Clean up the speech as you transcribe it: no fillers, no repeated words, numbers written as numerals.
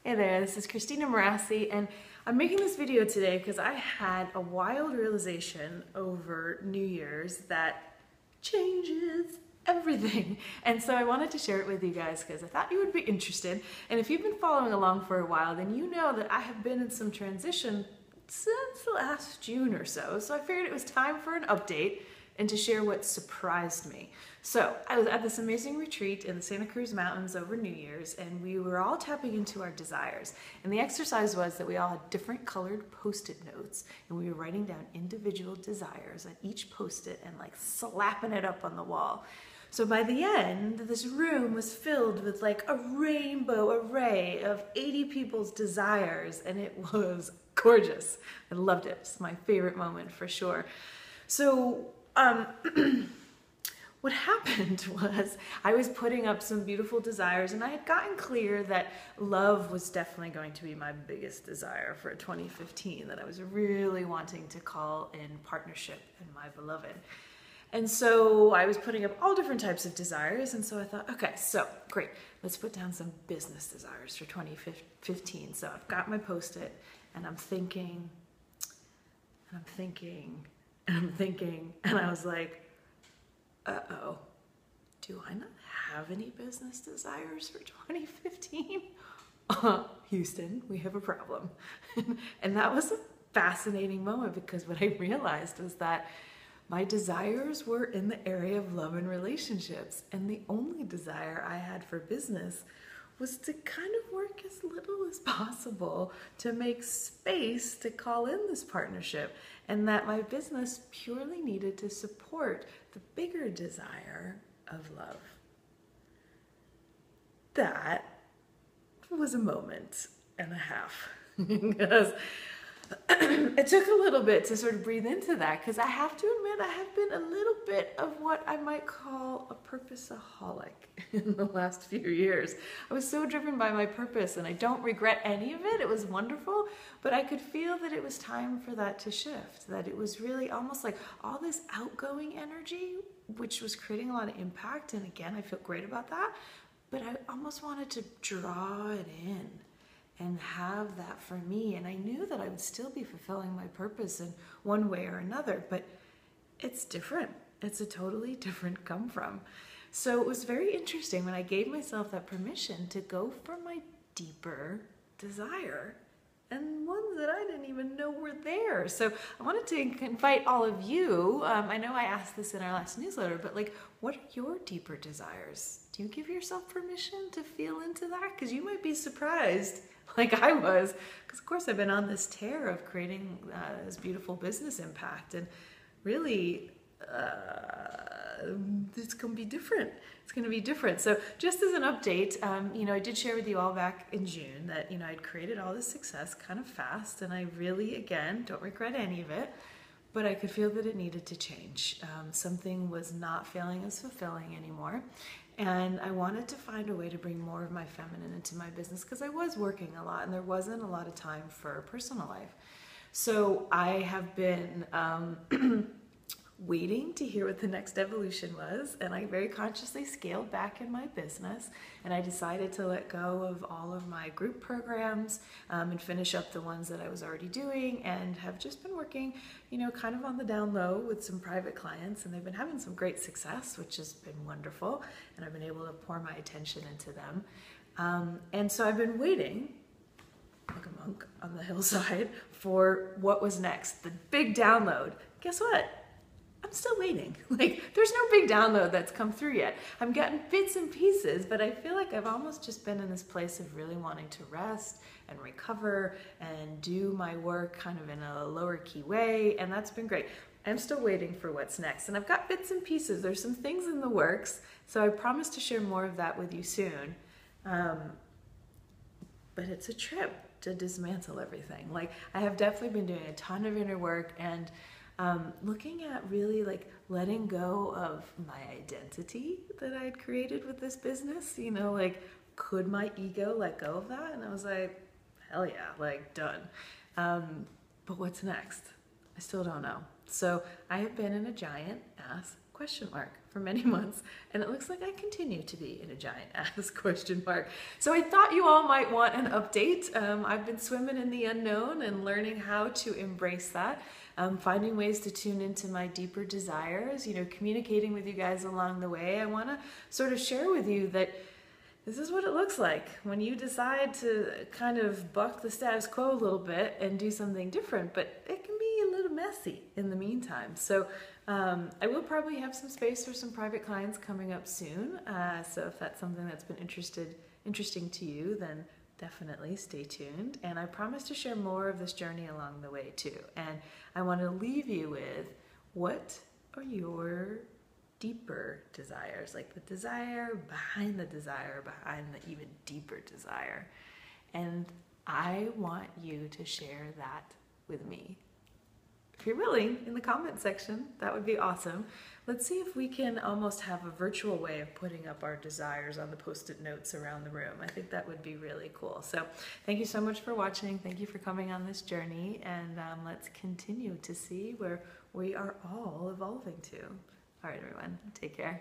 Hey there, this is Christina Marassi, and I'm making this video today because I had a wild realization over New Year's that changes everything. And so I wanted to share it with you guys because I thought you would be interested. And if you've been following along for a while, then you know that I have been in some transition since last June or so. So I figured it was time for an update and to share what surprised me. So I was at this amazing retreat in the Santa Cruz Mountains over New Year's, and we were all tapping into our desires. And the exercise was that we all had different colored Post-it notes, and we were writing down individual desires on each Post-it and like slapping it up on the wall. So by the end, this room was filled with like a rainbow array of 80 people's desires, and it was gorgeous. I loved it. It's my favorite moment for sure. So what happened was I was putting up some beautiful desires, and I had gotten clear that love was definitely going to be my biggest desire for 2015, that I was really wanting to call in partnership in my beloved. And so I was putting up all different types of desires, and so I thought, okay, so great, let's put down some business desires for 2015. So I've got my Post-it, and I'm thinking, and I'm thinking, and I'm thinking, and I was like, uh-oh, do I not have any business desires for 2015? Houston, we have a problem. And that was a fascinating moment, because what I realized was that my desires were in the area of love and relationships, and the only desire I had for business was to kind of work as little as possible to make space to call in this partnership, and that my business purely needed to support the bigger desire of love. That was a moment and a half, because it took a little bit to sort of breathe into that, because I have to admit I have been a little bit of what I might call a purposeaholic in the last few years. I was so driven by my purpose, and I don't regret any of it. It was wonderful, but I could feel that it was time for that to shift, that it was really almost like all this outgoing energy, which was creating a lot of impact, and again, I feel great about that, but I almost wanted to draw it in and have that for me. And I knew that I would still be fulfilling my purpose in one way or another, but it's different. It's a totally different come from. So it was very interesting when I gave myself that permission to go for my deeper desire, and ones that I didn't even know were there. So I wanted to invite all of you, I know I asked this in our last newsletter, but like, what are your deeper desires? Do you give yourself permission to feel into that? Because you might be surprised, like I was, because of course I've been on this tear of creating this beautiful business impact, and really it's going to be different. It's going to be different. So just as an update, I did share with you all back in June that, I'd created all this success kind of fast, and I really, again, don't regret any of it, but I could feel that it needed to change. Something was not feeling as fulfilling anymore. And I wanted to find a way to bring more of my feminine into my business, because I was working a lot and there wasn't a lot of time for personal life. So I have been waiting to hear what the next evolution was, and I very consciously scaled back in my business, and I decided to let go of all of my group programs and finish up the ones that I was already doing, and have just been working, kind of on the down low with some private clients, and they've been having some great success, which has been wonderful, and I've been able to pour my attention into them. And so I've been waiting like a monk on the hillside for what was next, the big download. Guess what? I'm still waiting. Like, there's no big download that's come through yet. I'm getting bits and pieces, but I feel like I've almost just been in this place of really wanting to rest and recover and do my work kind of in a lower key way, and that's been great. I'm still waiting for what's next, and I've got bits and pieces. There's some things in the works, so I promise to share more of that with you soon. But it's a trip to dismantle everything. Like, I have definitely been doing a ton of inner work, and looking at really like letting go of my identity that I had created with this business, like, could my ego let go of that? And I was like, hell yeah, like, done. But what's next? I still don't know. So I have been in a giant ass question mark for many months, and it looks like I continue to be in a giant ass question mark. So I thought you all might want an update. I've been swimming in the unknown and learning how to embrace that, finding ways to tune into my deeper desires, you know, communicating with you guys along the way. I want to sort of share with you that this is what it looks like when you decide to kind of buck the status quo a little bit and do something different, but it can be a little messy in the meantime. So I will probably have some space for some private clients coming up soon. So if that's something that's been interesting to you, then definitely stay tuned. And I promise to share more of this journey along the way too. And I want to leave you with, what are your deeper desires, like the desire behind the even deeper desire? And I want you to share that with me. If you're willing, in the comment section, that would be awesome. Let's see if we can almost have a virtual way of putting up our desires on the post-it notes around the room. I think that would be really cool. So thank you so much for watching. Thank you for coming on this journey, and let's continue to see where we are all evolving to. All right, everyone, take care.